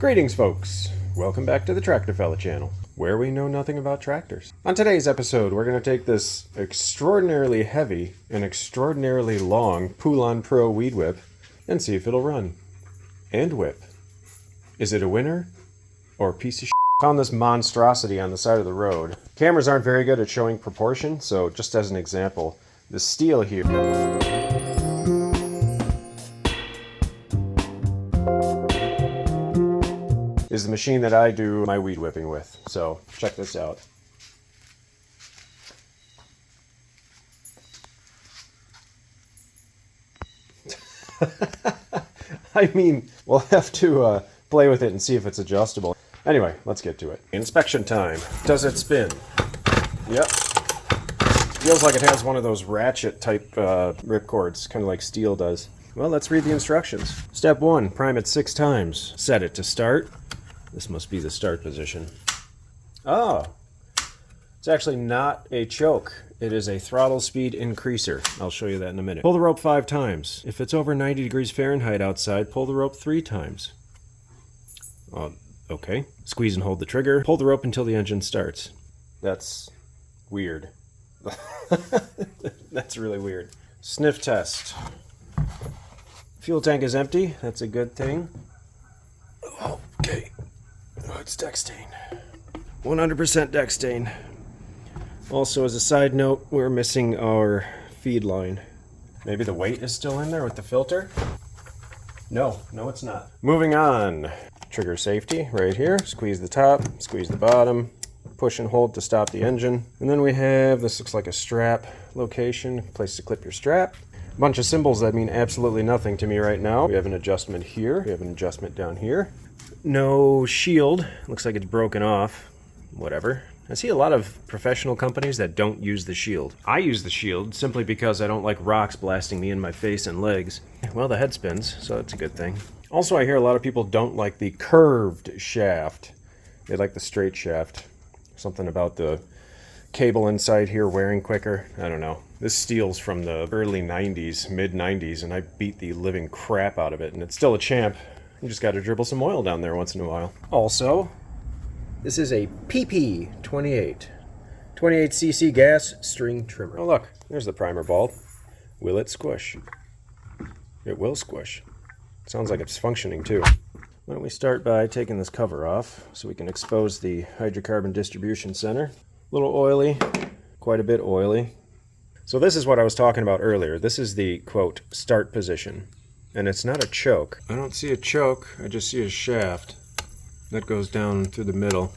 Greetings, folks. Welcome back to the Tractor Fella channel, where we know nothing about tractors. On today's episode, we're going to take this extraordinarily heavy and extraordinarily long Poulan Pro weed whip and see if it'll run. And whip. Is it a winner or a piece of shit? Found this monstrosity on the side of the road. Cameras aren't very good at showing proportion, so just as an example, the steel here is the machine that I do my weed whipping with. So check this out. I mean, we'll have to play with it and see if it's adjustable. Anyway, let's get to it. Inspection time. Does it spin? Yep. Feels like it has one of those ratchet type ripcords, kind of like steel does. Well, let's read the instructions. Step 1, prime it 6 times. Set it to start. This must be the start position. Oh, it's actually not a choke. It is a throttle speed increaser. I'll show you that in a minute. Pull the rope 5 times. If it's over 90 degrees Fahrenheit outside, pull the rope 3 times. Okay. Squeeze and hold the trigger. Pull the rope until the engine starts. That's weird. That's really weird. Sniff test. Fuel tank is empty. That's a good thing. Okay. Oh, it's deck stain. 100% deck stain. Also, as a side note, we're missing our feed line. Maybe the weight is still in there with the filter? No, it's not. Moving on. Trigger safety right here. Squeeze the top, squeeze the bottom, push and hold to stop the engine. And then we have, this looks like a strap location, place to clip your strap. A bunch of symbols that mean absolutely nothing to me right now. We have an adjustment here. We have an adjustment down here. No shield. Looks like it's broken off. Whatever. I see a lot of professional companies that don't use the shield. I use the shield simply because I don't like rocks blasting me in my face and legs. Well, the head spins, so that's a good thing. Also, I hear a lot of people don't like the curved shaft. They like the straight shaft. Something about the cable inside here wearing quicker. I don't know. This steel's from the early 90s, mid 90s, and I beat the living crap out of it, and it's still a champ. You just got to dribble some oil down there once in a while. Also, this is a PP28 28cc gas string trimmer. Oh look, there's the primer bulb. Will it squish? It will squish. Sounds like it's functioning too. Why don't we start by taking this cover off so we can expose the hydrocarbon distribution center. A little oily, quite a bit oily. So this is what I was talking about earlier. This is the, quote, start position. And it's not a choke. I don't see a choke, I just see a shaft that goes down through the middle.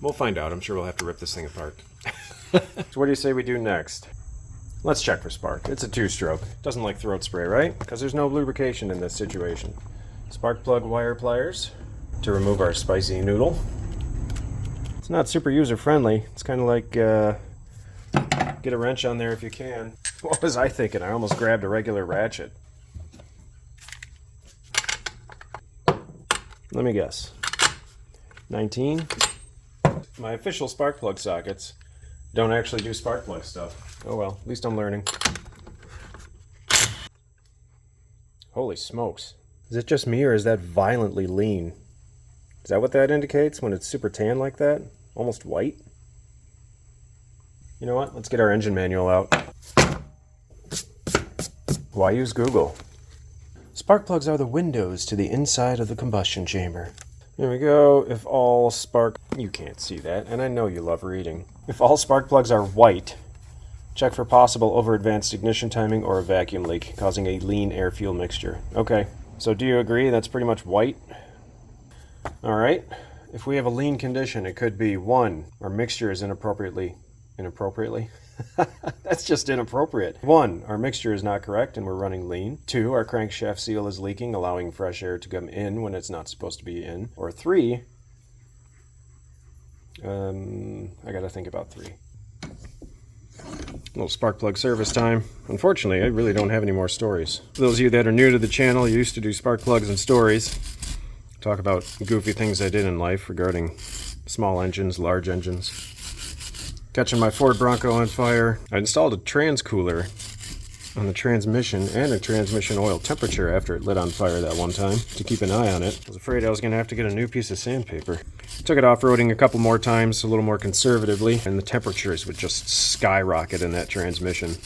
We'll find out. I'm sure we'll have to rip this thing apart. So what do you say we do next? Let's check for spark. It's a 2-stroke. Doesn't like throat spray, right? Because there's no lubrication in this situation. Spark plug wire pliers to remove our spicy noodle. It's not super user-friendly. It's kind of like, get a wrench on there if you can. What was I thinking? I almost grabbed a regular ratchet. Let me guess. 19. My official spark plug sockets don't actually do spark plug stuff. Oh well, at least I'm learning. Holy smokes. Is it just me or is that violently lean? Is that what that indicates when it's super tan like that? Almost white? You know what? Let's get our engine manual out. Why use Google? Spark plugs are the windows to the inside of the combustion chamber. There we go. If all spark... You can't see that, and I know you love reading. If all spark plugs are white, check for possible over-advanced ignition timing or a vacuum leak, causing a lean air-fuel mixture. Okay, so do you agree that's pretty much white? Alright. If we have a lean condition, it could be 1, our mixture is inappropriately... That's just inappropriate. 1, our mixture is not correct and we're running lean. 2, our crankshaft seal is leaking, allowing fresh air to come in when it's not supposed to be in. Or 3, I gotta think about 3. A little spark plug service time. Unfortunately, I really don't have any more stories. For those of you that are new to the channel, I used to do spark plugs and stories. Talk about goofy things I did in life regarding small engines, large engines. Catching my Ford Bronco on fire. I installed a trans cooler on the transmission and the transmission oil temperature after it lit on fire that one time to keep an eye on it. I was afraid I was going to have to get a new piece of sandpaper. Took it off-roading a couple more times, a little more conservatively, and the temperatures would just skyrocket in that transmission.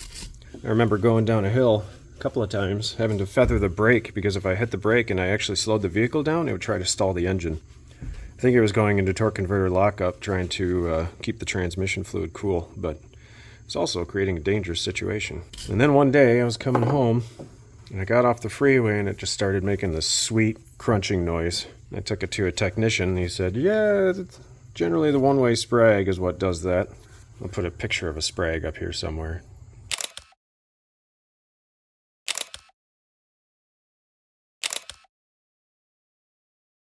I remember going down a hill a couple of times, having to feather the brake, because if I hit the brake and I actually slowed the vehicle down, it would try to stall the engine. I think it was going into torque converter lockup, trying to keep the transmission fluid cool, but it's also creating a dangerous situation. And then one day I was coming home and I got off the freeway and it just started making this sweet crunching noise. I took it to a technician and he said, yeah, generally the one-way sprag is what does that. I'll put a picture of a sprag up here somewhere.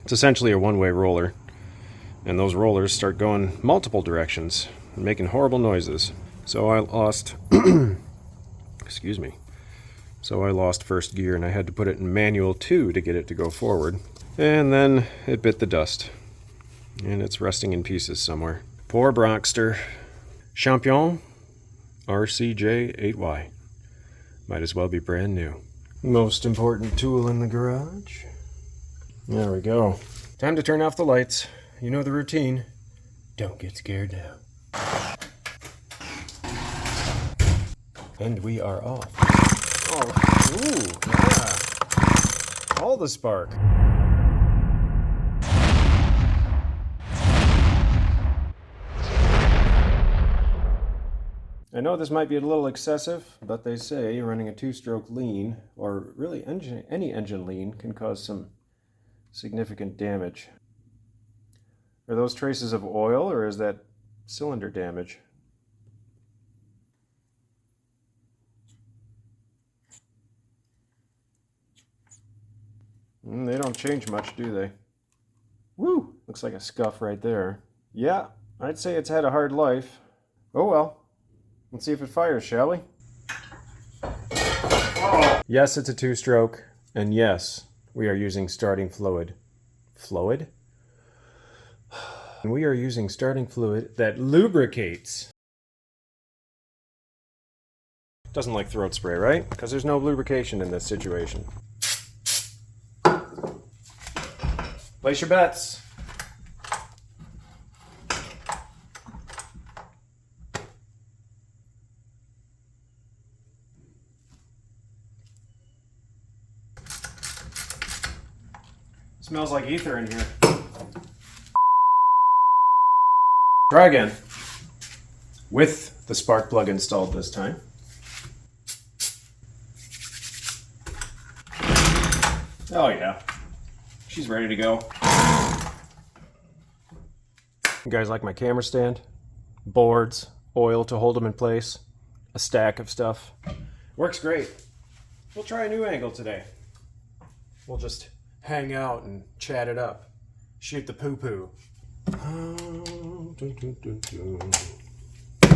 It's essentially a one-way roller, and those rollers start going multiple directions and making horrible noises. So I lost, excuse me. So I lost first gear and I had to put it in manual 2 to get it to go forward. And then it bit the dust. And it's rusting in pieces somewhere. Poor Bronxster. Champion RCJ8Y. Might as well be brand new. Most important tool in the garage. There we go. Time to turn off the lights. You know the routine. Don't get scared now. And we are off. Oh, ooh, yeah. All the spark. I know this might be a little excessive, but they say running a 2-stroke lean, or really any engine lean, can cause some significant damage. Are those traces of oil, or is that cylinder damage? They don't change much, do they? Woo! Looks like a scuff right there. Yeah, I'd say it's had a hard life. Oh well. Let's see if it fires, shall we? Yes, it's a 2-stroke, and yes, we are using starting fluid. Fluid? And we are using starting fluid that lubricates. Doesn't like throat spray, right? Because there's no lubrication in this situation. Place your bets. Smells like ether in here. Try again. With the spark plug installed this time. Oh yeah. She's ready to go. You guys like my camera stand? Boards, oil to hold them in place, a stack of stuff. Works great. We'll try a new angle today. We'll just hang out and chat it up. Shoot the poo-poo.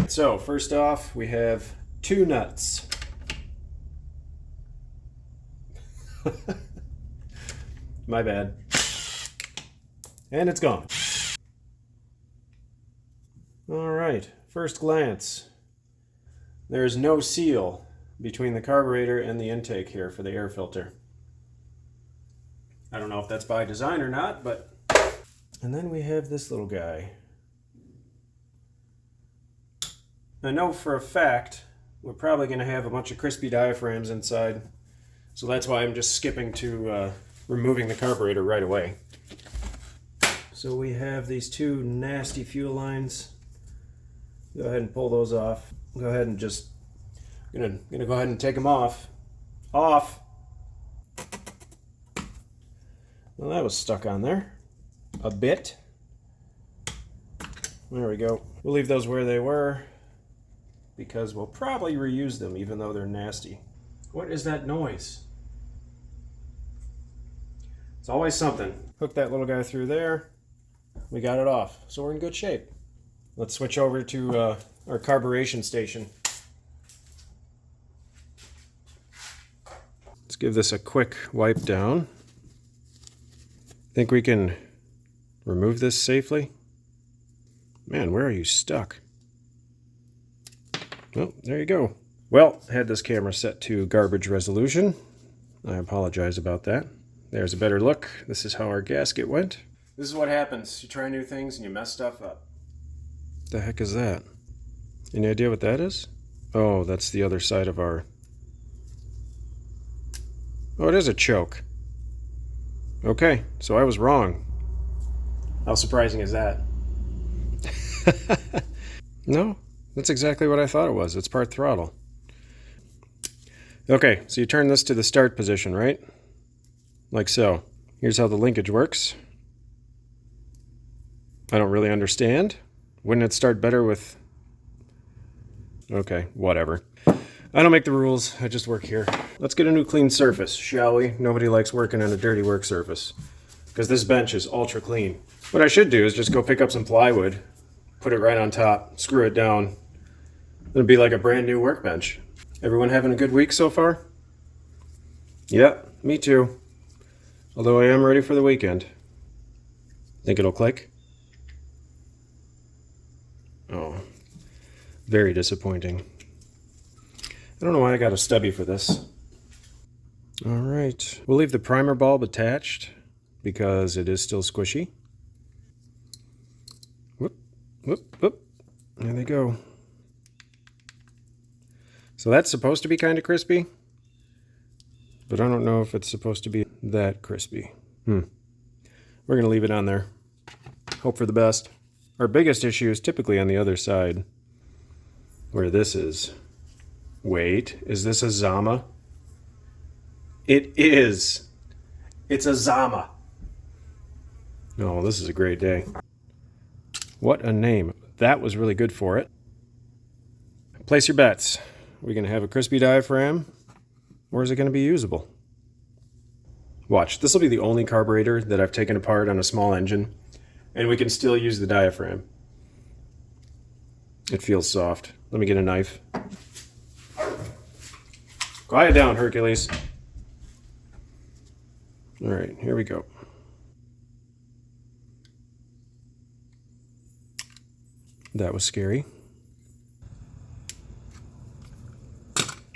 So, first off, we have 2 nuts. My bad. And it's gone. Alright, first glance. There is no seal between the carburetor and the intake here for the air filter. I don't know if that's by design or not, but... And then we have this little guy. I know for a fact we're probably going to have a bunch of crispy diaphragms inside, so that's why I'm just skipping to removing the carburetor right away. So we have these 2 nasty fuel lines. Go ahead and pull those off. Go ahead and just... I'm gonna go ahead and take them off. Off! Well, that was stuck on there a bit. There we go. We'll leave those where they were because we'll probably reuse them even though they're nasty. What is that noise? It's always something. Hook that little guy through there. We got it off. So we're in good shape. Let's switch over to our carburation station. Let's give this a quick wipe down. Think we can remove this safely? Man, where are you stuck? Oh, there you go. Well, I had this camera set to garbage resolution. I apologize about that. There's a better look. This is how our gasket went. This is what happens. You try new things and you mess stuff up. The heck is that? Any idea what that is? Oh, that's the other side of our... Oh, it is a choke. Okay, so I was wrong. How surprising is that? No, that's exactly what I thought it was. It's part throttle. Okay, so you turn this to the start position, right? Like so. Here's how the linkage works. I don't really understand. Wouldn't it start better with... Okay, whatever. I don't make the rules, I just work here. Let's get a new clean surface, shall we? Nobody likes working on a dirty work surface. Because this bench is ultra clean. What I should do is just go pick up some plywood, put it right on top, screw it down. It'll be like a brand new workbench. Everyone having a good week so far? Yep, me too. Although I am ready for the weekend. Think it'll click? Oh, very disappointing. I don't know why I got a stubby for this. All right, we'll leave the primer bulb attached because it is still squishy. Whoop, whoop, whoop. There they go. So that's supposed to be kind of crispy, but I don't know if it's supposed to be that crispy. We're going to leave it on there. Hope for the best. Our biggest issue is typically on the other side, where this is. Wait, is this a Zama? It is. It's a Zama. Oh, this is a great day. What a name. That was really good for it. Place your bets. Are we going to have a crispy diaphragm, or is it going to be usable? Watch, this will be the only carburetor that I've taken apart on a small engine, and we can still use the diaphragm. It feels soft. Let me get a knife. Quiet down, Hercules. All right, here we go. That was scary.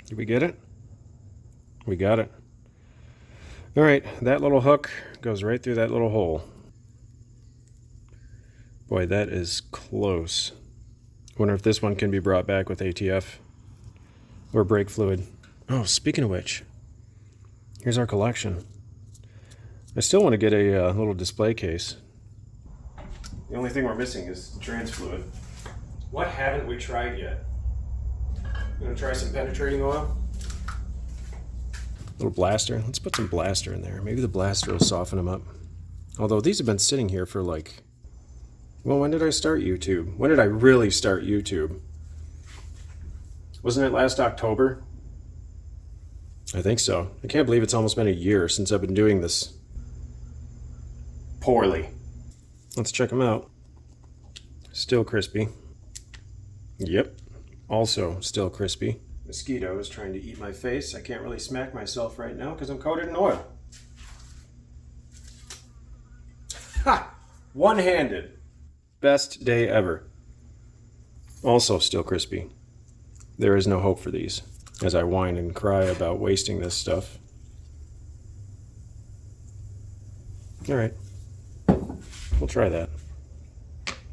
Did we get it? We got it. All right, that little hook goes right through that little hole. Boy, that is close. Wonder if this one can be brought back with ATF or brake fluid. Oh, speaking of which, here's our collection. I still want to get a little display case. The only thing we're missing is trans fluid. What haven't we tried yet? Gonna try some penetrating oil? Little blaster. Let's put some blaster in there. Maybe the blaster will soften them up. Although these have been sitting here for like... Well, when did I start YouTube? When did I really start YouTube? Wasn't it last October? I think so. I can't believe it's almost been a year since I've been doing this poorly. Let's check them out. Still crispy. Yep. Also still crispy. Mosquito is trying to eat my face. I can't really smack myself right now because I'm coated in oil. Ha! One-handed. Best day ever. Also still crispy. There is no hope for these, as I whine and cry about wasting this stuff. All right. We'll try that.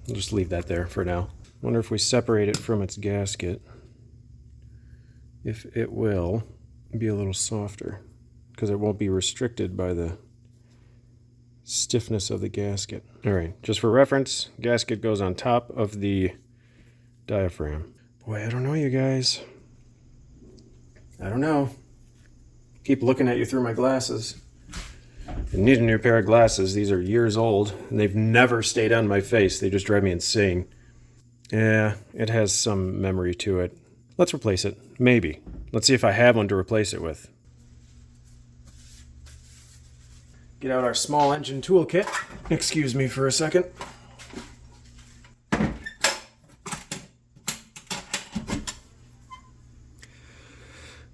We'll just leave that there for now. Wonder if we separate it from its gasket, if it will be a little softer, because it won't be restricted by the stiffness of the gasket. All right, just for reference, gasket goes on top of the diaphragm. Boy, I don't know, you guys. I don't know. Keep looking at you through my glasses. I need a new pair of glasses. These are years old, and they've never stayed on my face. They just drive me insane. Yeah, it has some memory to it. Let's replace it. Maybe. Let's see if I have one to replace it with. Get out our small engine toolkit. Excuse me for a second.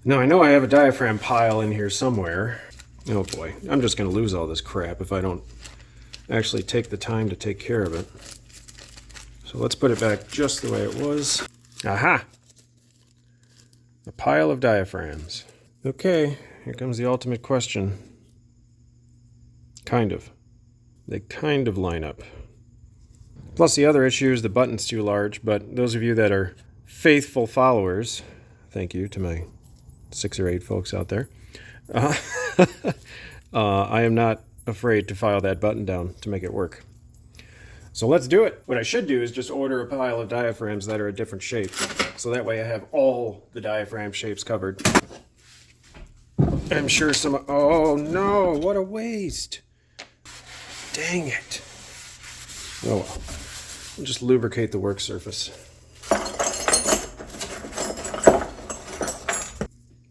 Now, I know I have a diaphragm pile in here somewhere. Oh boy, I'm just going to lose all this crap if I don't actually take the time to take care of it. So let's put it back just the way it was. Aha! A pile of diaphragms. Okay, here comes the ultimate question. Kind of. They kind of line up. Plus the other issue is the button's too large, but those of you that are faithful followers, thank you to my 6 or 8 folks out there, I am not afraid to file that button down to make it work. So let's do it. What I should do is just order a pile of diaphragms that are a different shape, so that way I have all the diaphragm shapes covered. I'm sure some... Oh no, what a waste. Dang it. Oh well. We'll just lubricate the work surface.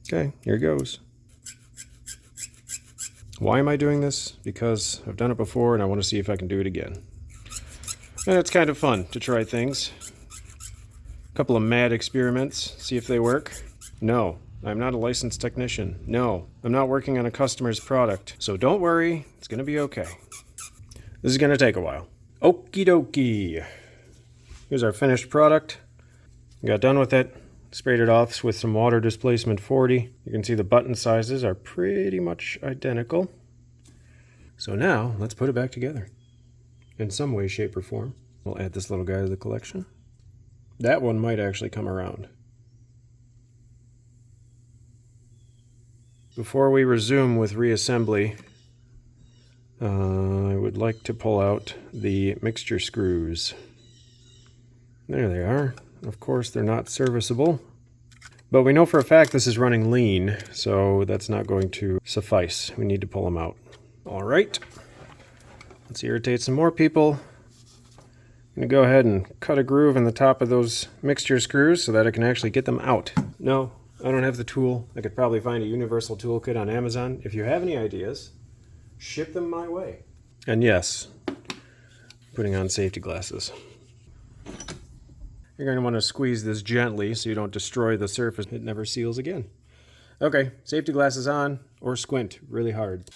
Okay, here goes. Why am I doing this? Because I've done it before and I want to see if I can do it again. And it's kind of fun to try things. A couple of mad experiments, see if they work. No, I'm not a licensed technician. No, I'm not working on a customer's product. So don't worry, it's going to be okay. This is going to take a while. Okie dokie. Here's our finished product. Got done with it. Sprayed it off with some water displacement 40. You can see the button sizes are pretty much identical. So now, let's put it back together. In some way, shape, or form. We'll add this little guy to the collection. That one might actually come around. Before we resume with reassembly, I would like to pull out the mixture screws. There they are. Of course, they're not serviceable. But we know for a fact this is running lean, so that's not going to suffice. We need to pull them out. All right. Let's irritate some more people. I'm going to go ahead and cut a groove in the top of those mixture screws so that I can actually get them out. No, I don't have the tool. I could probably find a universal toolkit on Amazon. If you have any ideas, ship them my way. And yes, putting on safety glasses. You're going to want to squeeze this gently so you don't destroy the surface. It never seals again. Okay, safety glasses on, or squint really hard.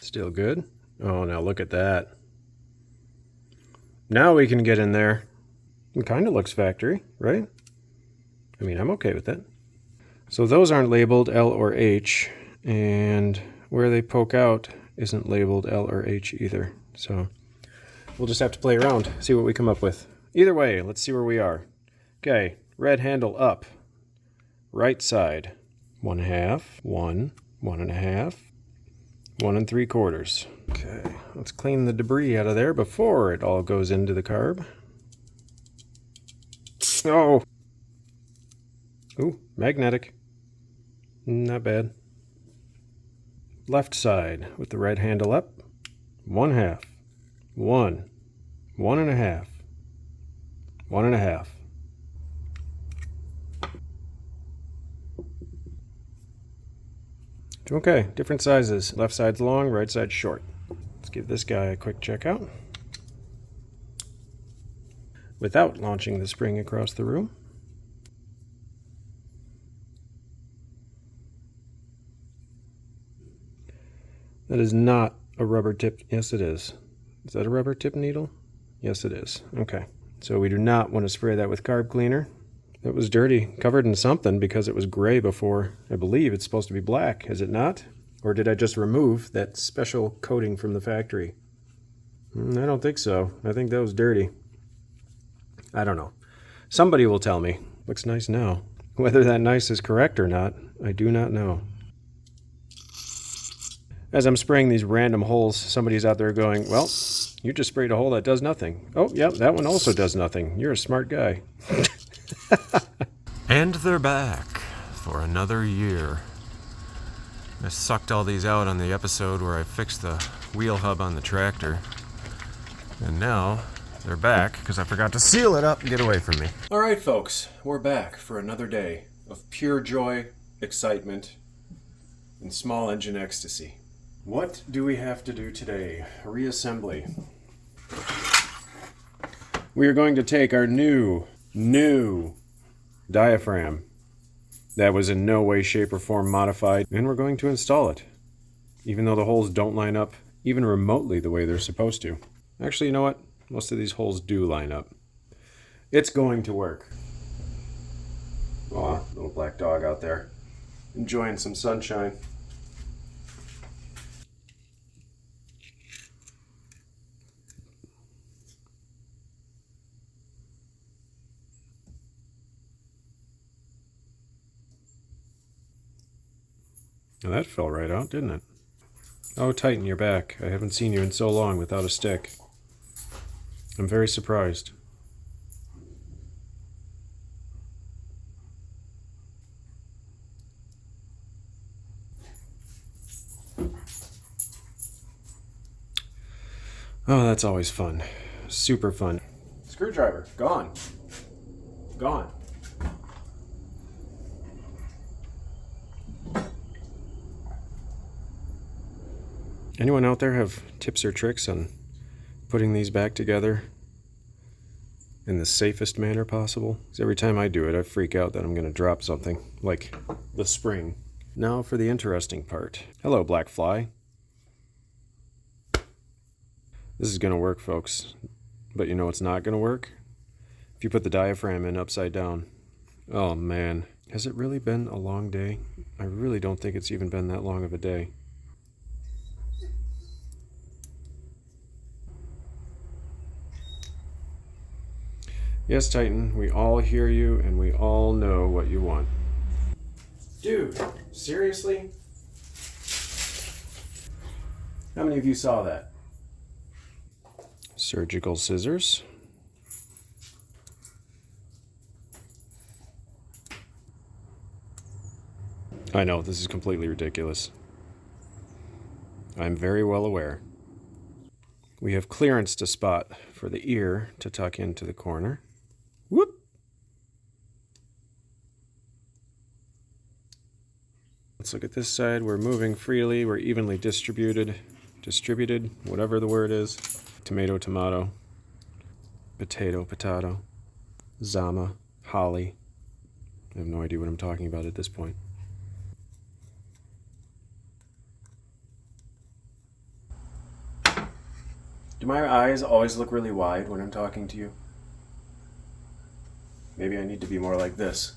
Still good? Oh, now look at that. Now we can get in there. It kind of looks factory, right? I mean, I'm okay with that. So those aren't labeled L or H, and where they poke out isn't labeled L or H either. So we'll just have to play around, see what we come up with. Either way, let's see where we are. Okay, red handle up, right side, 1/2, 1, 1.5, 1 3/4. Okay, let's clean the debris out of there before it all goes into the carb. Oh! Ooh, magnetic. Not bad. Left side with the red handle up. 1/2. 1. 1.5. 1.5. Okay, different sizes. Left side's long, right side's short. Let's give this guy a quick check out without launching the spring across the room. That is not a rubber tip. Yes, it is. Is that a rubber tip needle? Yes, it is. Okay. So we do not want to spray that with carb cleaner. It was dirty, covered in something because it was gray before. I believe it's supposed to be black, is it not? Or did I just remove that special coating from the factory? I don't think so. I think that was dirty. I don't know. Somebody will tell me. Looks nice now. Whether that nice is correct or not, I do not know. As I'm spraying these random holes, somebody's out there going, well, you just sprayed a hole that does nothing. Oh, yep, that one also does nothing. You're a smart guy. And they're back for another year. I sucked all these out on the episode where I fixed the wheel hub on the tractor. And now they're back because I forgot to seal it up and get away from me. All right, folks, we're back for another day of pure joy, excitement, and small engine ecstasy. What do we have to do today? Reassembly. We are going to take our new diaphragm that was in no way, shape, or form modified, and we're going to install it. even though the holes don't line up even remotely the way they're supposed to. Actually, you know what? Most of these holes do line up. It's going to work. Aw, little black dog out there, enjoying some sunshine. Now that fell right out, didn't it? Oh, tighten your back. I haven't seen you in so long without a stick. I'm very surprised. Oh, that's always fun. Super fun. Screwdriver, gone. Gone. Anyone out there have tips or tricks on putting these back together in the safest manner possible? Because every time I do it, I freak out that I'm going to drop something, like the spring. Now for the interesting part. Hello, black fly. This is going to work, folks. But you know what's not going to work? If you put the diaphragm in upside down. Oh man, has it really been a long day? I really don't think it's even been that long of a day. Yes, Titan, we all hear you and we all know what you want. Dude, seriously? How many of you saw that? Surgical scissors. I know, this is completely ridiculous. I'm very well aware. We have clearance to spot for the ear to tuck into the corner. Whoop! Let's look at this side. We're moving freely. We're evenly distributed, whatever the word is. Tomato, tomato. Potato, potato. Zama, holly. I have no idea what I'm talking about at this point. Do my eyes always look really wide when I'm talking to you? Maybe I need to be more like this.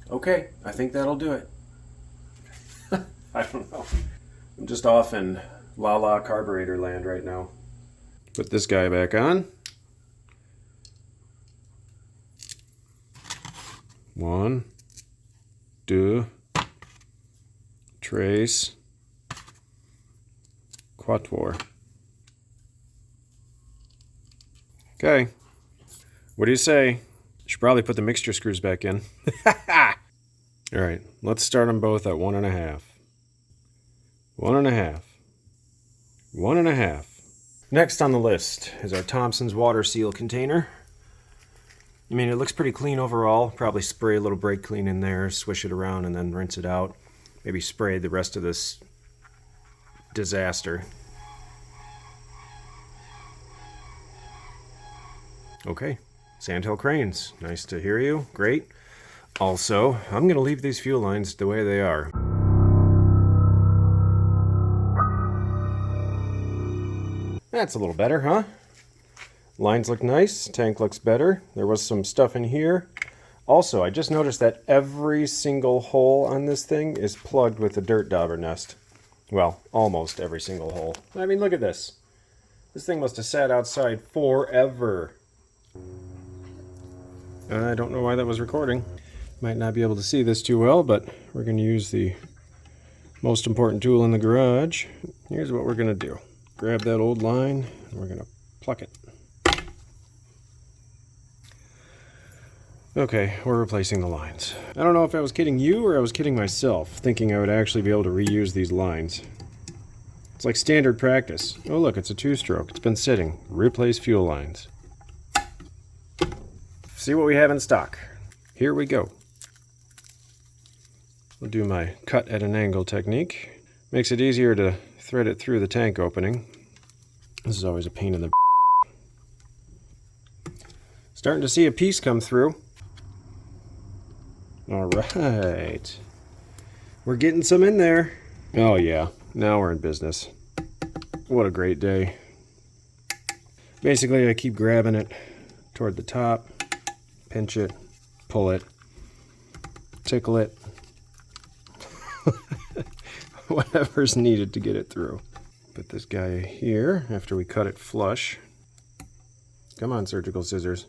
Okay, I think that'll do it. I don't know. I'm just off in la carburetor land right now. Put this guy back on. 1, 2, tres, quattro. Okay. What do you say? Should probably put the mixture screws back in. Alright, let's start them both at 1.5. 1.5. 1.5. Next on the list is our Thompson's water seal container. I mean, it looks pretty clean overall. Probably spray a little brake clean in there, swish it around, and then rinse it out. Maybe spray the rest of this disaster. Okay, Sandhill Cranes, nice to hear you, great. Also, I'm going to leave these fuel lines the way they are. That's a little better, huh? Lines look nice, tank looks better. There was some stuff in here. Also, I just noticed that every single hole on this thing is plugged with a dirt dauber nest. Well, almost every single hole. I mean, look at this. This thing must have sat outside forever. I don't know why that was recording. Might not be able to see this too well, but we're going to use the most important tool in the garage. Here's what we're going to do. Grab that old line, and we're going to pluck it. Okay, we're replacing the lines. I don't know if I was kidding you or I was kidding myself, thinking I would actually be able to reuse these lines. It's like standard practice. Oh look, it's a 2-stroke. It's been sitting. Replace fuel lines. See what we have in stock. Here we go. I'll do my cut at an angle technique. Makes it easier to thread it through the tank opening. This is always a pain in the... Starting to see a piece come through. All right. We're getting some in there. Oh yeah, Now we're in business. What a great day. Basically, I keep grabbing it toward the top, pinch it, pull it, tickle it. Whatever's needed to get it through. Put this guy here after we cut it flush. Come on, surgical scissors.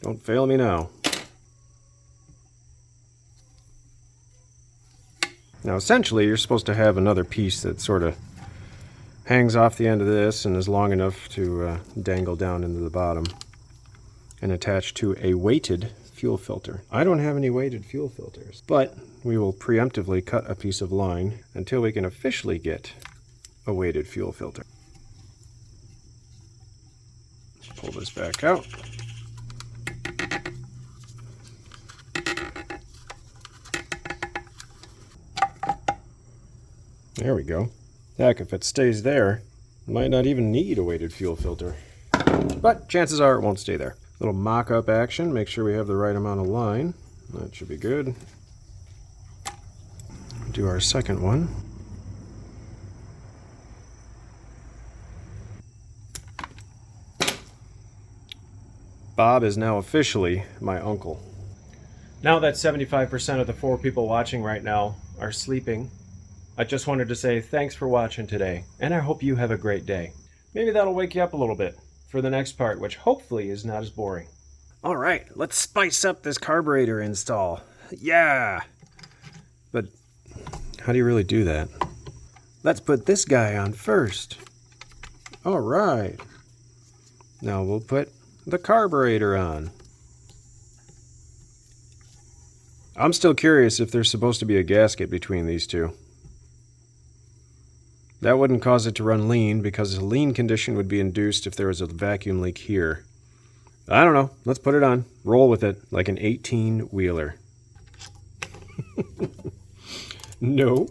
Don't fail me now. Now, essentially, you're supposed to have another piece that sort of hangs off the end of this and is long enough to dangle down into the bottom and attach to a weighted fuel filter. I don't have any weighted fuel filters, but we will preemptively cut a piece of line until we can officially get a weighted fuel filter. Pull this back out. There we go. Heck, if it stays there, it might not even need a weighted fuel filter. But chances are it won't stay there. Little mock-up action, make sure we have the right amount of line. That should be good. Do our second one. Bob is now officially my uncle. Now that 75% of the 4 people watching right now are sleeping, I just wanted to say thanks for watching today, and I hope you have a great day. Maybe that'll wake you up a little bit for the next part, which hopefully is not as boring. All right, let's spice up this carburetor install. Yeah! But how do you really do that? Let's put this guy on first. All right. Now we'll put the carburetor on. I'm still curious if there's supposed to be a gasket between these two. That wouldn't cause it to run lean, because a lean condition would be induced if there was a vacuum leak here. I don't know. Let's put it on. Roll with it like an 18-wheeler. No.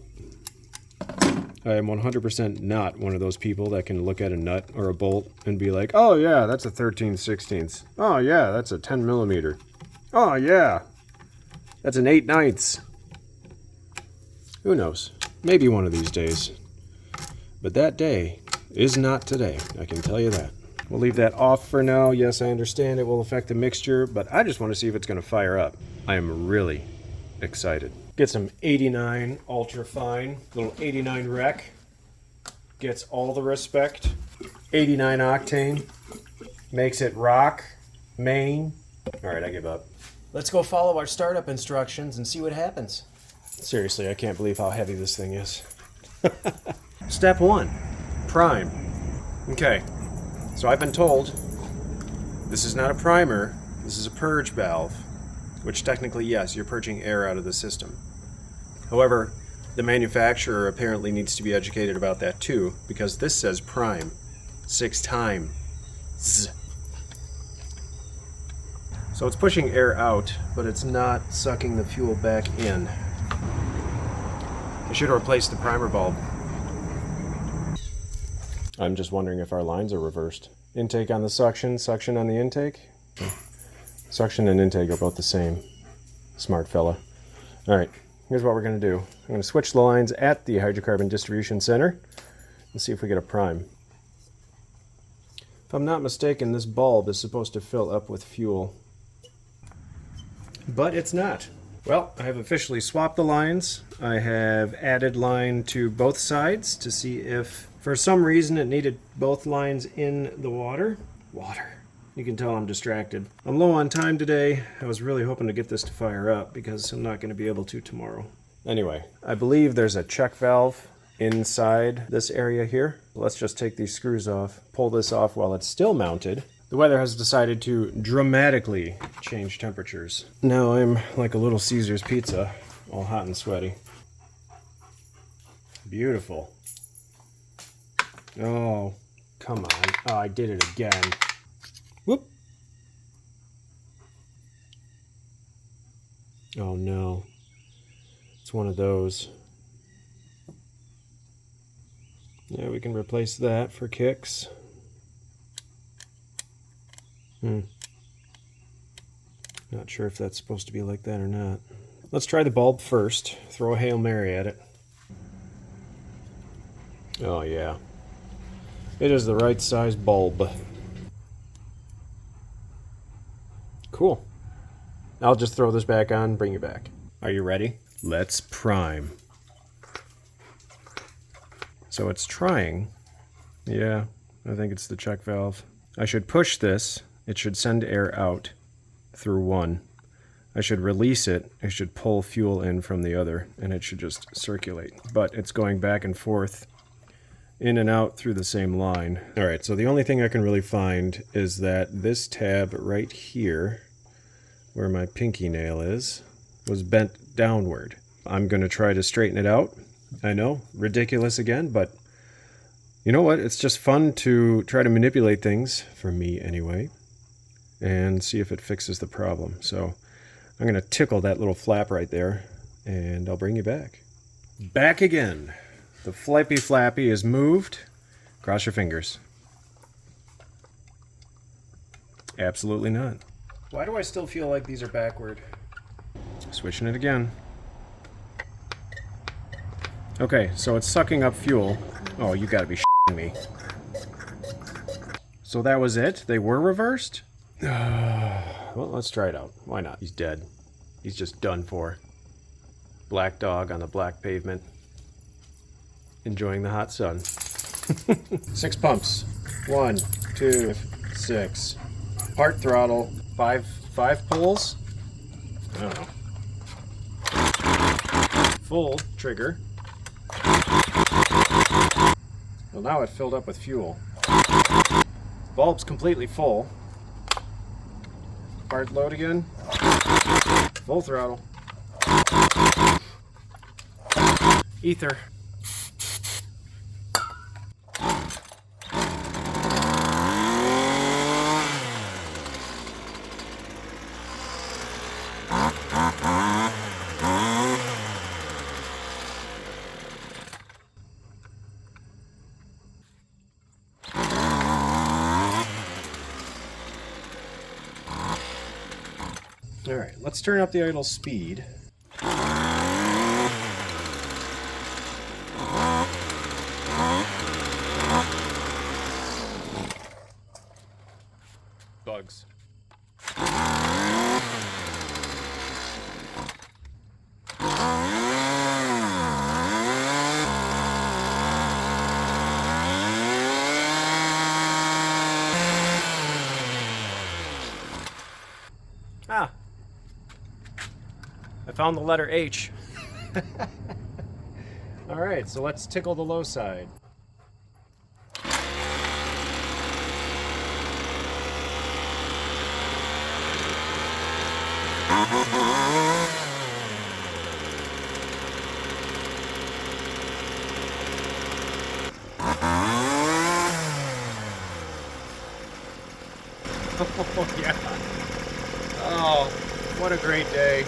I am 100% not one of those people that can look at a nut or a bolt and be like, oh yeah, that's a 13/16. Oh yeah, that's a 10 millimeter. Oh yeah, that's an 8/9. Who knows? Maybe one of these days. But that day is not today, I can tell you that. We'll leave that off for now. Yes, I understand it will affect the mixture, but I just want to see if it's going to fire up. I am really excited. Get some 89 ultra fine, little 89 rec. Gets all the respect. 89 octane. Makes it rock. Main. Alright, I give up. Let's go follow our startup instructions and see what happens. Seriously, I can't believe how heavy this thing is. Step 1. Prime. Okay, so I've been told this is not a primer, this is a purge valve, which technically, yes, you're purging air out of the system. However, the manufacturer apparently needs to be educated about that too, because this says prime 6 times. So it's pushing air out, but it's not sucking the fuel back in. I should replace the primer bulb. I'm just wondering if our lines are reversed. Intake on the suction, suction on the intake. Suction and intake are both the same. Smart fella. Alright, here's what we're going to do. I'm going to switch the lines at the hydrocarbon distribution center and see if we get a prime. If I'm not mistaken, this bulb is supposed to fill up with fuel. But it's not. Well, I have officially swapped the lines. I have added line to both sides to see if for some reason it needed both lines in the water. You can tell I'm distracted. I'm low on time today. I was really hoping to get this to fire up because I'm not going to be able to tomorrow. Anyway, I believe there's a check valve inside this area here. Let's just take these screws off, pull this off while it's still mounted. The weather has decided to dramatically change temperatures. Now I'm like a little Caesar's pizza, all hot and sweaty. Beautiful. Oh, come on. Oh, I did it again. Whoop. Oh no. It's one of those. Yeah, we can replace that for kicks. Not sure if that's supposed to be like that or not. Let's try the bulb first. Throw a Hail Mary at it. Oh yeah. It is the right size bulb. Cool. I'll just throw this back on and bring you back. Are you ready? Let's prime. So it's trying. Yeah, I think it's the check valve. I should push this. It should send air out through one. I should release it. I should pull fuel in from the other, and it should just circulate. But it's going back and forth, in and out through the same line. All right, so the only thing I can really find is that this tab right here, where my pinky nail is, was bent downward. I'm gonna try to straighten it out. I know, ridiculous again, but you know what? It's just fun to try to manipulate things, for me anyway, and see if it fixes the problem. So I'm gonna tickle that little flap right there, and I'll bring you back. Back again. The flippy flappy is moved. Cross your fingers. Absolutely not. Why do I still feel like these are backward? Switching it again. Okay, so it's sucking up fuel. Oh, you gotta be shitting me. So that was it? They were reversed? Well, let's try it out. Why not? He's dead. He's just done for. Black dog on the black pavement. Enjoying the hot sun. 6 pumps. 1, 2, 6. Part throttle. 5 pulls? I don't know. Full trigger. Well, now it filled up with fuel. Bulb's completely full. Part load again. Full throttle. Ether. All right, let's turn up the idle speed. Bugs. Ah. I found the letter H. All right, so let's tickle the low side. Oh, yeah. Oh, what a great day.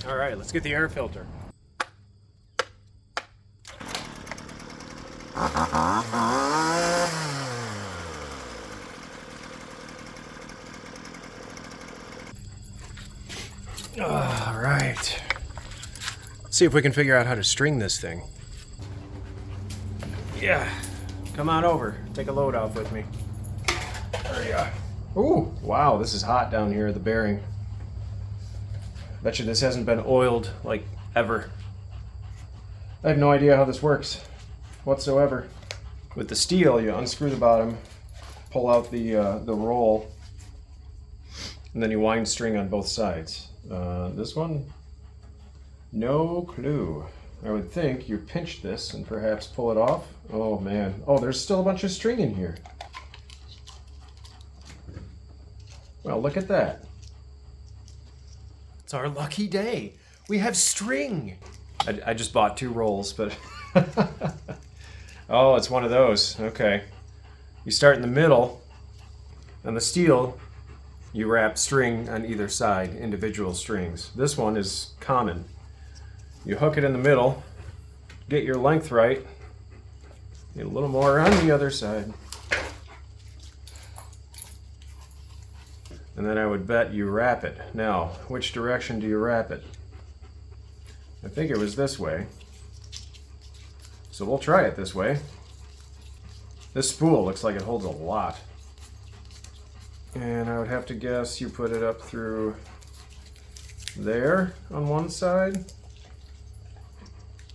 All right, let's get the air filter. All right. Let's see if we can figure out how to string this thing. Yeah. Come on over. Take a load off with me. There you are. Ooh, wow, this is hot down here at the bearing. Bet you this hasn't been oiled, like, ever. I have no idea how this works whatsoever. With the steel, you unscrew the bottom, pull out the roll, and then you wind string on both sides. This one, no clue. I would think you pinch this and perhaps pull it off. Oh man, oh, there's still a bunch of string in here. Well, look at that. It's our lucky day. We have string. I just bought 2 rolls, but oh, it's one of those. Okay. You start in the middle. On the steel, you wrap string on either side, individual strings. This one is common. You hook it in the middle, get your length right, get a little more on the other side. and then I would bet you wrap it. Now, which direction do you wrap it? I think it was this way. So we'll try it this way. This spool looks like it holds a lot. And I would have to guess you put it up through there on one side,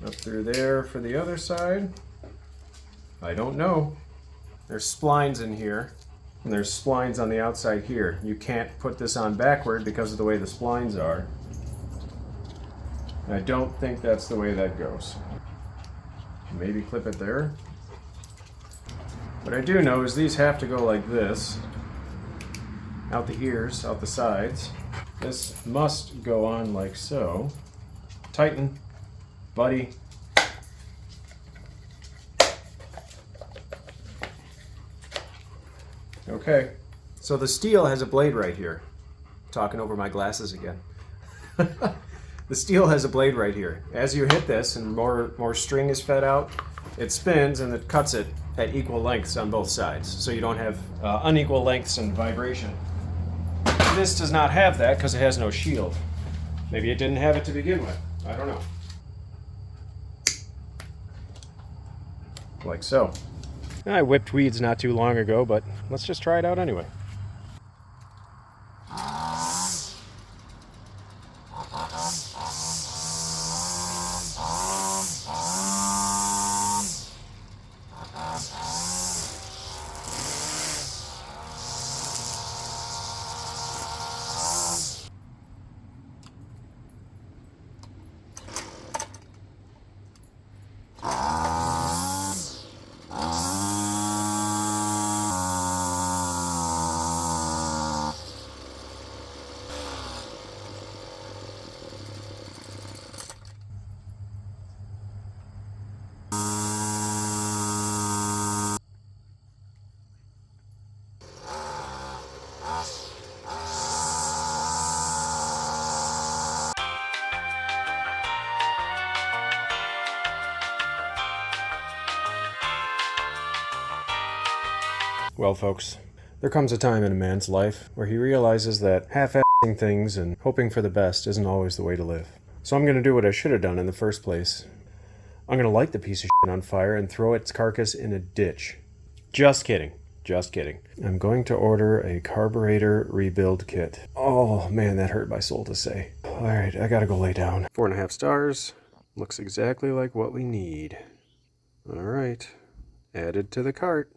up through there for the other side. I don't know. There's splines in here, and there's splines on the outside here. You can't put this on backward because of the way the splines are. I don't think that's the way that goes. Maybe clip it there. What I do know is these have to go like this. Out the ears, out the sides. This must go on like so. Tighten, buddy. Okay. So the steel has a blade right here. Talking over my glasses again. The steel has a blade right here. As you hit this and more string is fed out, it spins and it cuts it at equal lengths on both sides. So you don't have unequal lengths and vibration. This does not have that because it has no shield. Maybe it didn't have it to begin with. I don't know. Like so. I whipped weeds not too long ago, but let's just try it out anyway. Well, folks, there comes a time in a man's life where he realizes that half-assing things and hoping for the best isn't always the way to live. So I'm going to do what I should have done in the first place. I'm going to light the piece of shit on fire and throw its carcass in a ditch. Just kidding. Just kidding. I'm going to order a carburetor rebuild kit. Oh, man, that hurt my soul to say. All right, I gotta go lay down. 4.5 stars. Looks exactly like what we need. All right, added to the cart.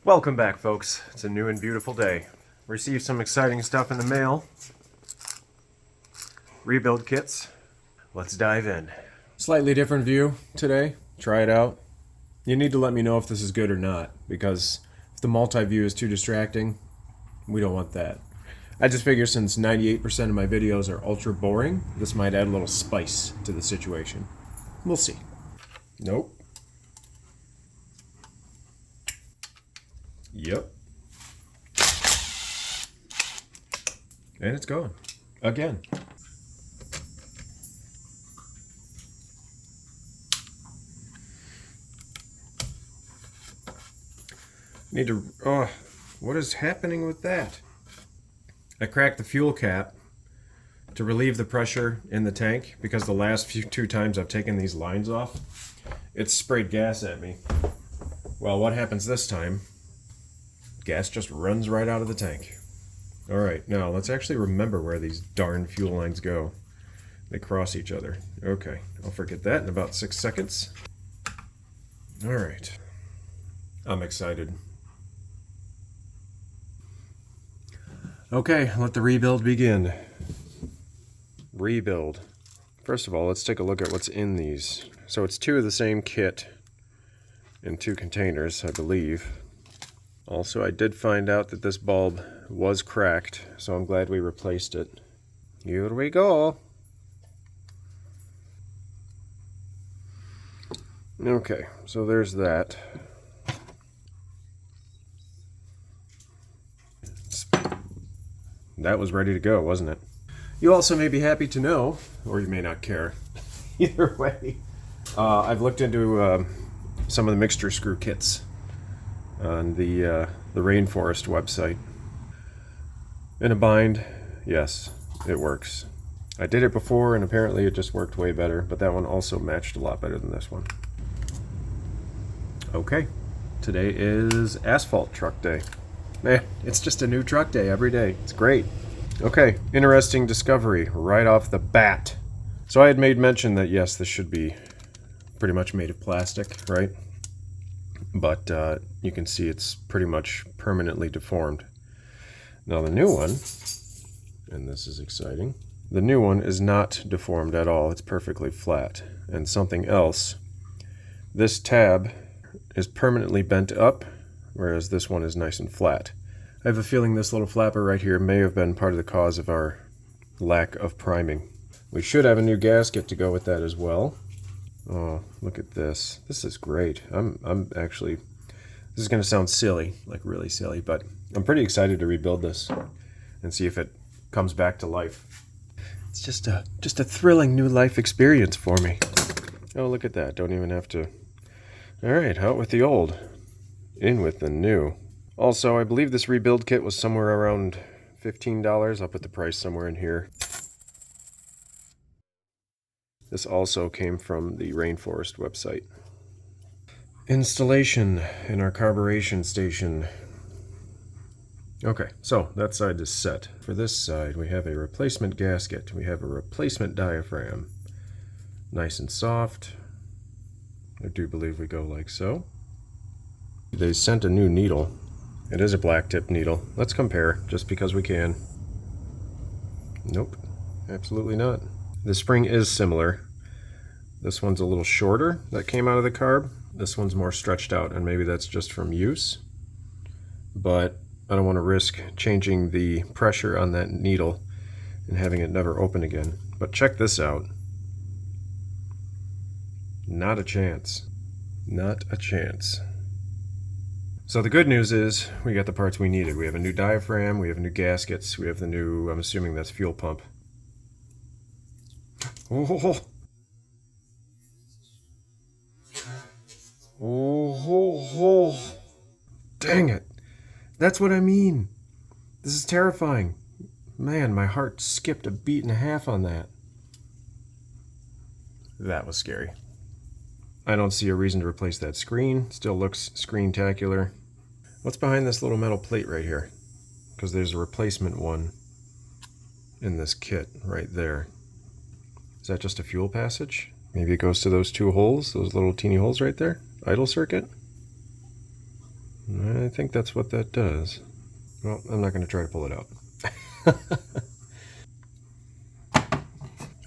Welcome back, folks. It's a new and beautiful day. Received some exciting stuff in the mail. Rebuild kits. Let's dive in. Slightly different view today. Try it out. You need to let me know if this is good or not, because if the multi-view is too distracting, we don't want that. I just figure since 98% of my videos are ultra boring, this might add a little spice to the situation. We'll see. Nope. Yep. And it's going. Again. Need to... Oh, what is happening with that? I cracked the fuel cap to relieve the pressure in the tank because the last two times I've taken these lines off, it's sprayed gas at me. Well, what happens this time? Gas just runs right out of the tank. Alright, now let's actually remember where these darn fuel lines go. They cross each other. Okay, I'll forget that in about 6 seconds. Alright. I'm excited. Okay, let the rebuild begin. Rebuild. First of all, let's take a look at what's in these. So it's 2 of the same kit in 2 containers, I believe. Also, I did find out that this bulb was cracked, so I'm glad we replaced it. Here we go. Okay, so there's that. That was ready to go, wasn't it? You also may be happy to know, or you may not care. Either way, I've looked into some of the mixture screw kits on the Rainforest website. In a bind, yes, it works. I did it before and apparently it just worked way better, but that one also matched a lot better than this one. Okay, today is asphalt truck day. Man, it's just a new truck day every day. It's great. Okay, interesting discovery right off the bat. So I had made mention that yes, this should be pretty much made of plastic, right? But you can see it's pretty much permanently deformed. Now the new one, and this is exciting, the new one is not deformed at all. It's perfectly flat. And something else, this tab is permanently bent up, whereas this one is nice and flat. I have a feeling this little flapper right here may have been part of the cause of our lack of priming. We should have a new gasket to go with that as well. Oh, look at this. This is great. I'm actually, this is going to sound silly, like really silly, but I'm pretty excited to rebuild this and see if it comes back to life. It's just a thrilling new life experience for me. Oh, look at that. Don't even have to. All right, out with the old, in with the new. Also, I believe this rebuild kit was somewhere around $15. I'll put the price somewhere in here. This also came from the Rainforest website. Installation in our carburation station. Okay, so that side is set. For this side, we have a replacement gasket. We have a replacement diaphragm. Nice and soft. I do believe we go like so. They sent a new needle. It is a black tip needle. Let's compare, just because we can. Nope, absolutely not. The spring is similar. This one's a little shorter that came out of the carb. This one's more stretched out, and maybe that's just from use. But I don't want to risk changing the pressure on that needle and having it never open again. But check this out. Not a chance. Not a chance. So the good news is we got the parts we needed. We have a new diaphragm, we have new gaskets, we have the new, I'm assuming that's fuel pump. Oh, oh, dang it. That's what I mean. This is terrifying. Man, my heart skipped a beat and a half on that. That was scary. I don't see a reason to replace that screen. Still looks screen-tacular. What's behind this little metal plate right here? Because there's a replacement one in this kit right there. Is that just a fuel passage? Maybe it goes to those two holes, those little teeny holes right there? Idle circuit? I think that's what that does. Well, I'm not going to try to pull it out.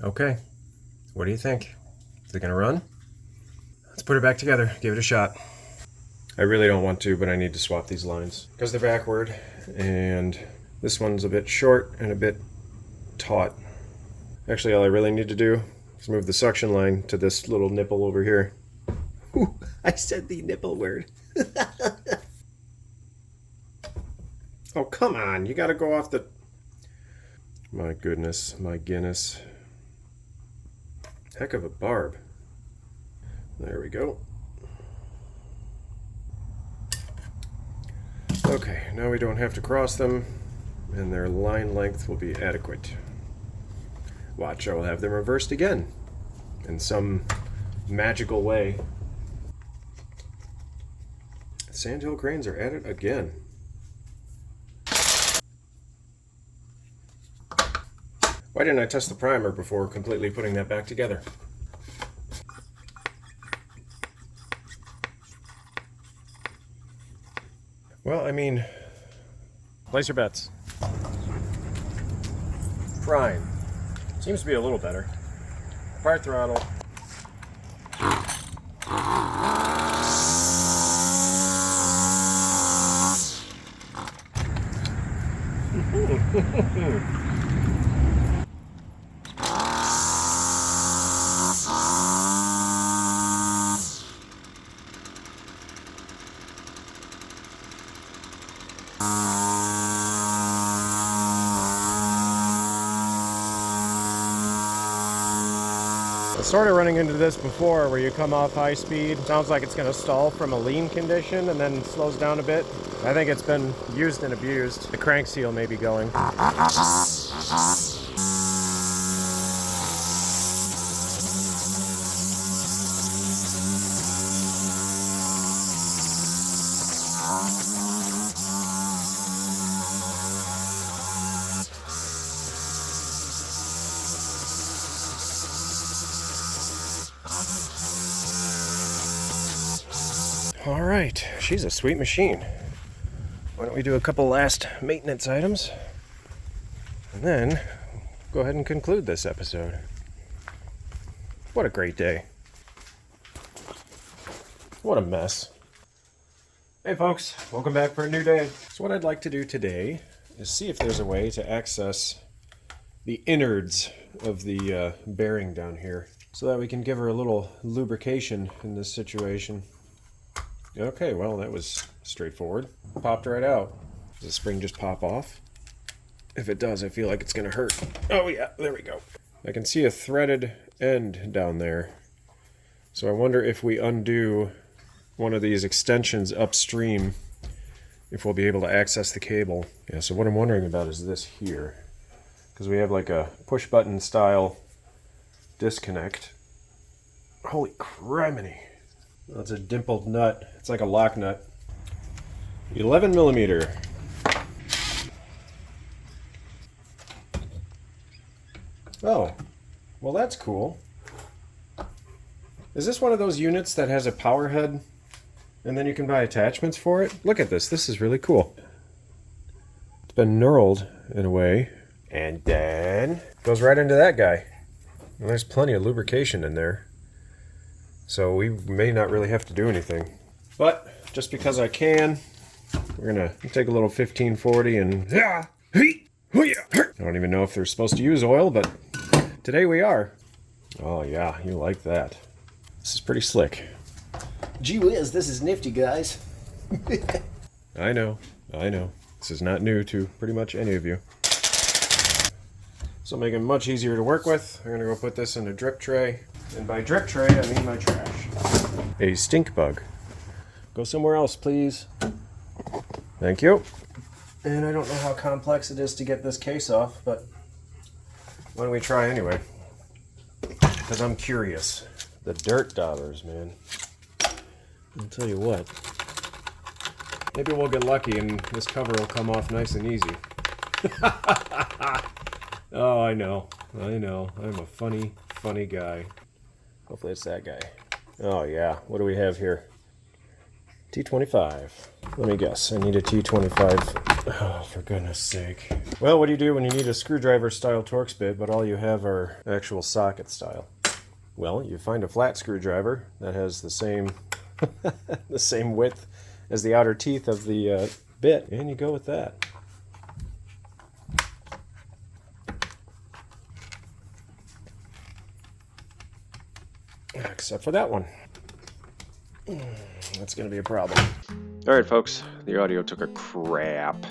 Okay. What do you think? Is it going to run? Let's put it back together, give it a shot. I really don't want to, but I need to swap these lines because they're backward, and this one's a bit short and a bit taut. Actually, all I really need to do is move the suction line to this little nipple over here. Ooh, I said the nipple word. Oh, come on, you gotta go off the... My goodness, my Guinness. Heck of a barb. There we go. Okay, now we don't have to cross them, and their line length will be adequate. Watch, I will have them reversed again, in some magical way. Sandhill cranes are at it again. Why didn't I test the primer before completely putting that back together? Well, I mean, place your bets. Prime. Seems to be a little better. Part throttle. Sort of running into this before where you come off high speed. Sounds like it's going to stall from a lean condition and then slows down a bit. I think it's been used and abused. The crank seal may be going. All right, she's a sweet machine. Why don't we do a couple last maintenance items and then go ahead and conclude this episode. What a great day. What a mess. Hey folks, welcome back for a new day. So what I'd like to do today is see if there's a way to access the innards of the bearing down here so that we can give her a little lubrication in this situation. Okay, well, that was straightforward. Popped right out. Does the spring just pop off? If it does, I feel like it's going to hurt. Oh yeah, there we go. I can see a threaded end down there. So I wonder if we undo one of these extensions upstream, if we'll be able to access the cable. Yeah, so what I'm wondering about is this here. Because we have like a push button style disconnect. Holy criminy. That's a dimpled nut. It's like a lock nut. 11 millimeter. Oh, well that's cool. Is this one of those units that has a power head and then you can buy attachments for it? Look at this. This is really cool. It's been knurled in a way. And then goes right into that guy. And there's plenty of lubrication in there. So we may not really have to do anything. But just because I can, we're gonna take a little 1540 and I don't even know if they're supposed to use oil, but today we are. Oh yeah, you like that. This is pretty slick. Gee whiz, this is nifty, guys. I know. This is not new to pretty much any of you. So make it much easier to work with. I'm gonna go put this in a drip tray. And by drip tray, I mean my trash. A stink bug. Go somewhere else, please. Thank you. And I don't know how complex it is to get this case off, but why don't we try anyway? Because I'm curious. The dirt daubers, man. I'll tell you what. Maybe we'll get lucky and this cover will come off nice and easy. Oh, I know. I'm a funny guy. Hopefully it's that guy. Oh yeah, what do we have here? T25. Let me guess, I need a T25. Oh, for goodness sake. Well, what do you do when you need a screwdriver style Torx bit, but all you have are actual socket style? Well, you find a flat screwdriver that has the same the same width as the outer teeth of the bit, and you go with that. Except for that one. That's going to be a problem. Alright folks, the audio took a crap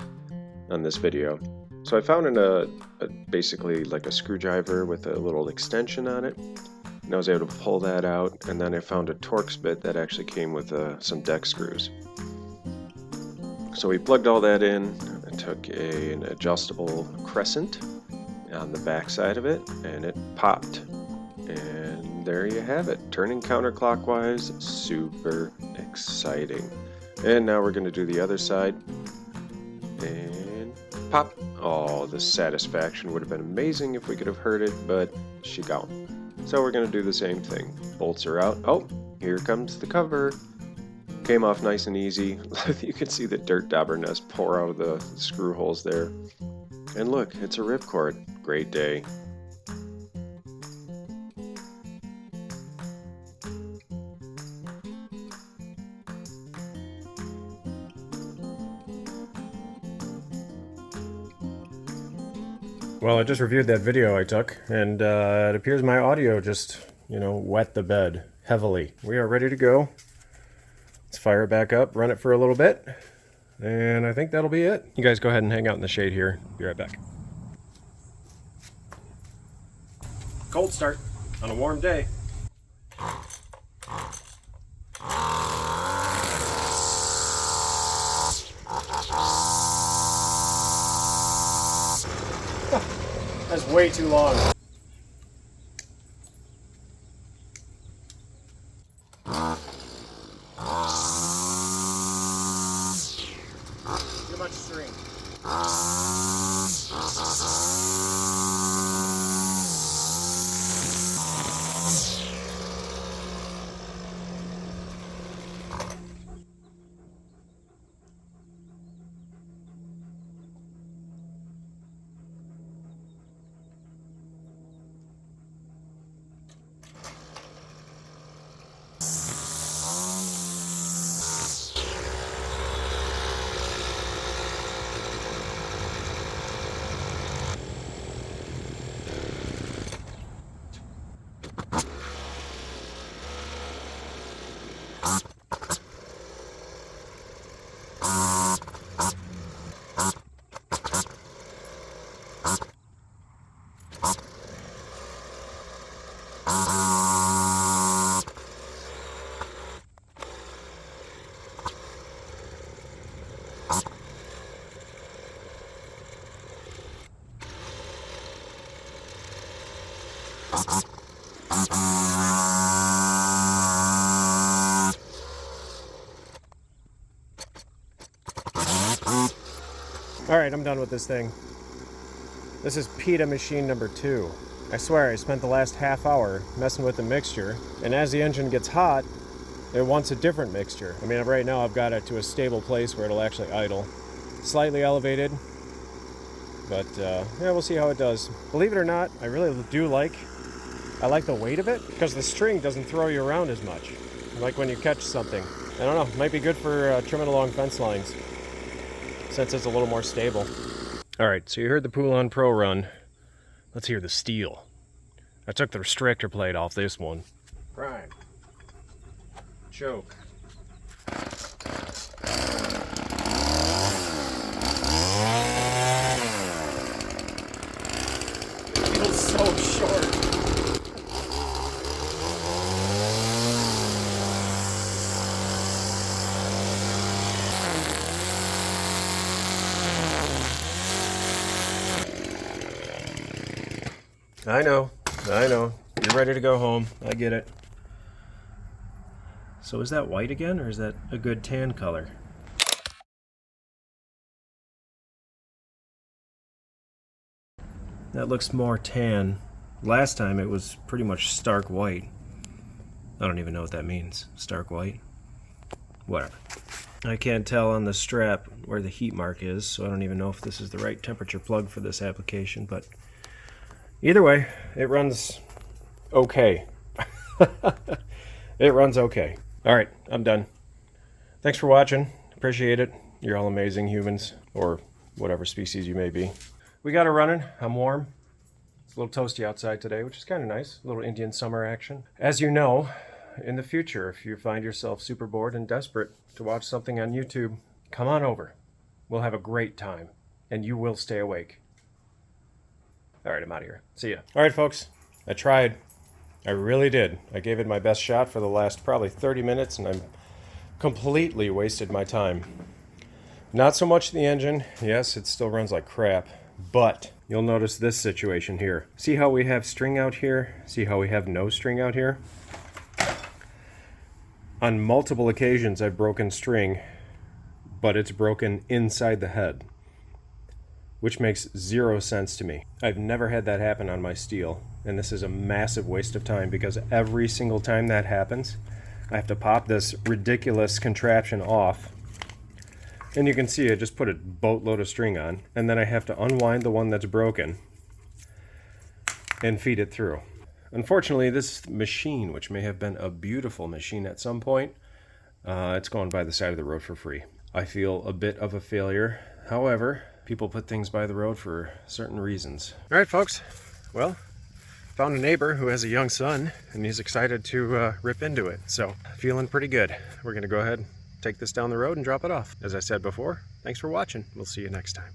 on this video. So I found basically like a screwdriver with a little extension on it. And I was able to pull that out, and then I found a Torx bit that actually came with some deck screws. So we plugged all that in. I took an adjustable crescent on the back side of it, and it popped. And there you have it, turning counterclockwise. Super exciting. And now we're going to do the other side, and pop. Oh, the satisfaction would have been amazing if we could have heard it, but she gone. So we're going to do the same thing. Bolts are out. Oh, here comes the cover. Came off nice and easy. You can see the dirt dauber nest pour out of the screw holes there. And look, it's a ripcord. Great day. Well, I just reviewed that video I took, and it appears my audio just, wet the bed heavily. We are ready to go. Let's fire it back up, run it for a little bit, and I think that'll be it. You guys go ahead and hang out in the shade here. Be right back. Cold start on a warm day. That's way too long. Too much string. Alright, I'm done with this thing. This is PETA machine number 2. I swear I spent the last half hour messing with the mixture, and as the engine gets hot, it wants a different mixture. I mean, right now I've got it to a stable place where it'll actually idle. Slightly elevated, but yeah, we'll see how it does. Believe it or not, I really do like the weight of it, because the string doesn't throw you around as much, like when you catch something. I don't know, it might be good for trimming along fence lines, since it's a little more stable. Alright, so you heard the Poulan Pro run. Let's hear the steel. I took the restrictor plate off this one. Prime. Choke. Feels so short. I know. You're ready to go home. I get it. So is that white again, or is that a good tan color? That looks more tan. Last time it was pretty much stark white. I don't even know what that means. Stark white? Whatever. I can't tell on the strap where the heat mark is, so I don't even know if this is the right temperature plug for this application, but either way, it runs okay. It runs okay. Alright, I'm done. Thanks for watching. Appreciate it. You're all amazing humans, or whatever species you may be. We got it running. I'm warm. It's a little toasty outside today, which is kind of nice. A little Indian summer action. As you know, in the future, if you find yourself super bored and desperate to watch something on YouTube, come on over. We'll have a great time, and you will stay awake. Alright, I'm out of here. See ya. Alright, folks. I tried. I really did. I gave it my best shot for the last probably 30 minutes, and I completely wasted my time. Not so much the engine. Yes, it still runs like crap. But you'll notice this situation here. See how we have string out here? See how we have no string out here? On multiple occasions, I've broken string, but it's broken inside the head, which makes zero sense to me. I've never had that happen on my steel, and this is a massive waste of time, because every single time that happens, I have to pop this ridiculous contraption off, and you can see I just put a boatload of string on, and then I have to unwind the one that's broken and feed it through. Unfortunately, this machine, which may have been a beautiful machine at some point, it's going by the side of the road for free. I feel a bit of a failure. However, people put things by the road for certain reasons. All right, folks. Well, found a neighbor who has a young son, and he's excited to rip into it. So, feeling pretty good. We're going to go ahead, take this down the road, and drop it off. As I said before, thanks for watching. We'll see you next time.